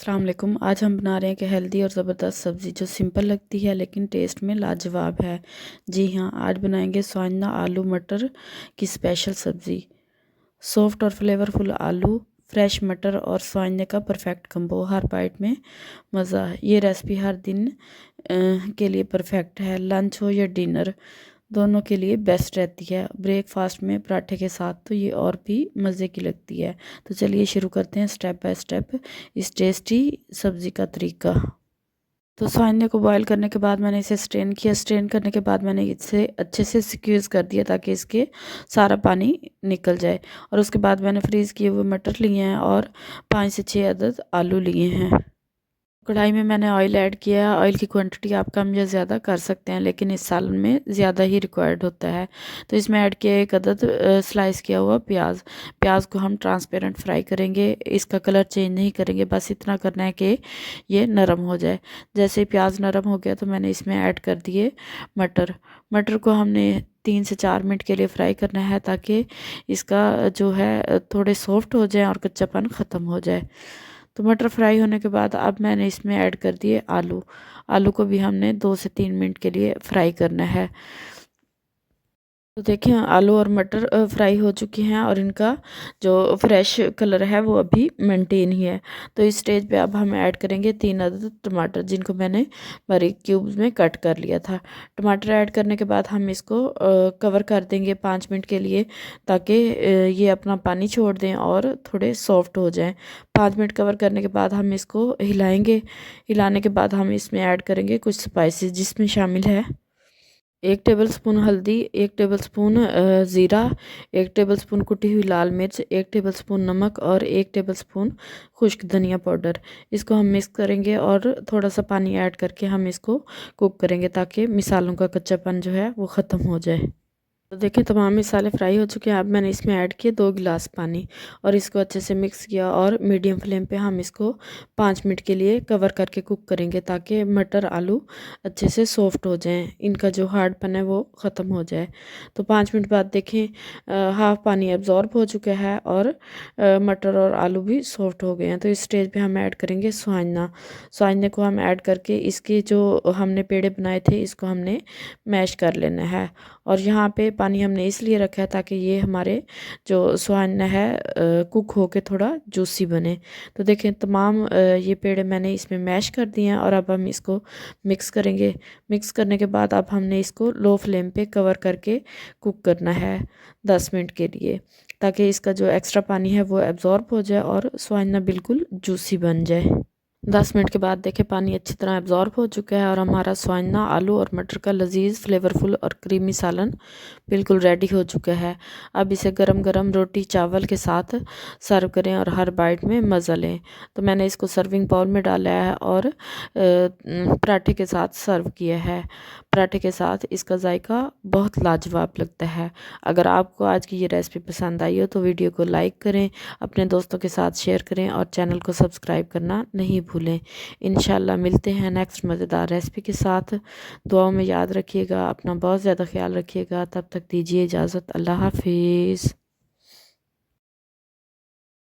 अस्सलाम वालेकुम। आज हम बना रहे हैं कि हेल्दी और ज़बरदस्त सब्ज़ी जो सिंपल लगती है लेकिन टेस्ट में लाजवाब है। जी हाँ, आज बनाएंगे स्वांजना आलू मटर की स्पेशल सब्ज़ी। सॉफ्ट और फ्लेवरफुल आलू, फ्रेश मटर और स्वांजने का परफेक्ट कम्बो, हर बाइट में मज़ा। ये रेसिपी हर दिन के लिए परफेक्ट है। लंच हो या डिनर दोनों के लिए बेस्ट रहती है। ब्रेकफास्ट में पराठे के साथ तो ये और भी मज़े की लगती है। तो चलिए शुरू करते हैं स्टेप बाय स्टेप इस टेस्टी सब्ज़ी का तरीका। तो स्वांजने को बॉईल करने के बाद मैंने इसे स्ट्रेन किया। स्ट्रेन करने के बाद मैंने इसे अच्छे से स्क्वीज़ कर दिया ताकि इसके सारा पानी निकल जाए। और उसके बाद मैंने फ्रीज़ किए हुए मटर लिए हैं और 5 से 6 अदद आलू लिए हैं। कढ़ाई में मैंने ऑयल ऐड किया है। ऑयल की क्वांटिटी आप कम या ज़्यादा कर सकते हैं, लेकिन इस सालन में ज़्यादा ही रिक्वायर्ड होता है। तो इसमें ऐड किया एक अदद स्लाइस किया हुआ प्याज। प्याज को हम ट्रांसपेरेंट फ्राई करेंगे, इसका कलर चेंज नहीं करेंगे, बस इतना करना है कि ये नरम हो जाए। जैसे ही प्याज नरम हो गया तो मैंने इसमें ऐड कर दिए मटर। मटर को हमने 3 से 4 मिनट के लिए फ्राई करना है ताकि इसका जो है थोड़े सॉफ्ट हो जाए और कच्चापन ख़त्म हो जाए। तो मटर फ्राई होने के बाद अब मैंने इसमें ऐड कर दिए आलू। आलू को भी हमने 2 से 3 मिनट के लिए फ्राई करना है। तो देखिए आलू और मटर फ्राई हो चुके हैं और इनका जो फ्रेश कलर है वो अभी मेंटेन ही है। तो इस स्टेज पे अब हम ऐड करेंगे 3 अदद टमाटर, जिनको मैंने बारीक क्यूब्स में कट कर लिया था। टमाटर ऐड करने के बाद हम इसको कवर कर देंगे 5 मिनट के लिए ताकि ये अपना पानी छोड़ दें और थोड़े सॉफ्ट हो जाएं। 5 मिनट कवर करने के बाद हम इसको हिलाएंगे। हिलाने के बाद हम इसमें ऐड करेंगे कुछ स्पाइसेस, जिसमें शामिल है 1 टेबलस्पून हल्दी, 1 टेबलस्पून ज़ीरा, 1 टेबलस्पून कुटी हुई लाल मिर्च, 1 टेबलस्पून नमक और 1 टेबलस्पून खुश्क धनिया पाउडर। इसको हम मिक्स करेंगे और थोड़ा सा पानी ऐड करके हम इसको कुक करेंगे ताकि मिसालों का कच्चापन जो है वो ख़त्म हो जाए। तो देखिए तमाम मसाले फ्राई हो चुके हैं। अब मैंने इसमें ऐड किए 2 गिलास पानी और इसको अच्छे से मिक्स किया और मीडियम फ्लेम पे हम इसको 5 मिनट के लिए कवर करके कुक करेंगे ताकि मटर आलू अच्छे से सॉफ्ट हो जाएं, इनका जो हार्डपन है वो ख़त्म हो जाए। तो 5 मिनट बाद देखें हाफ़ पानी एब्जॉर्ब हो चुका है और मटर और आलू भी सॉफ्ट हो गए हैं। तो इस स्टेज पे हम ऐड करेंगे स्वांजना। स्वांजने को हम ऐड करके इसके जो हमने पेड़े बनाए थे इसको हमने मैश कर लेना है। और यहाँ पे पानी हमने इसलिए रखा है ताकि ये हमारे जो स्वांजना है कुक होके थोड़ा जूसी बने। तो देखें तमाम ये पेड़े मैंने इसमें मैश कर दिए हैं और अब हम इसको मिक्स करेंगे। मिक्स करने के बाद अब हमने इसको लो फ्लेम पे कवर करके कुक करना है 10 मिनट के लिए ताकि इसका जो एक्स्ट्रा पानी है वो एब्जॉर्ब हो जाए और स्वांजना बिल्कुल जूसी बन जाए। 10 मिनट के बाद देखें पानी अच्छी तरह एब्जॉर्ब हो चुका है और हमारा स्वांजना आलू और मटर का लजीज फ्लेवरफुल और क्रीमी सालन बिल्कुल रेडी हो चुका है। अब इसे गरम गरम रोटी चावल के साथ सर्व करें और हर बाइट में मज़ा लें। तो मैंने इसको सर्विंग बाउल में डाला है और पराठे के साथ सर्व किया है। पराठे के साथ इसका जायका बहुत लाजवाब लगता है। अगर आपको आज की ये रेसिपी पसंद आई हो तो वीडियो को लाइक करें, अपने दोस्तों के साथ शेयर करें और चैनल को सब्सक्राइब करना नहीं भूलें। इंशाल्लाह मिलते हैं नेक्स्ट मज़ेदार रेसिपी के साथ। दुआओं में याद रखिएगा, अपना बहुत ज़्यादा ख्याल रखिएगा। तब तक दीजिए इजाज़त। अल्लाह हाफिज़।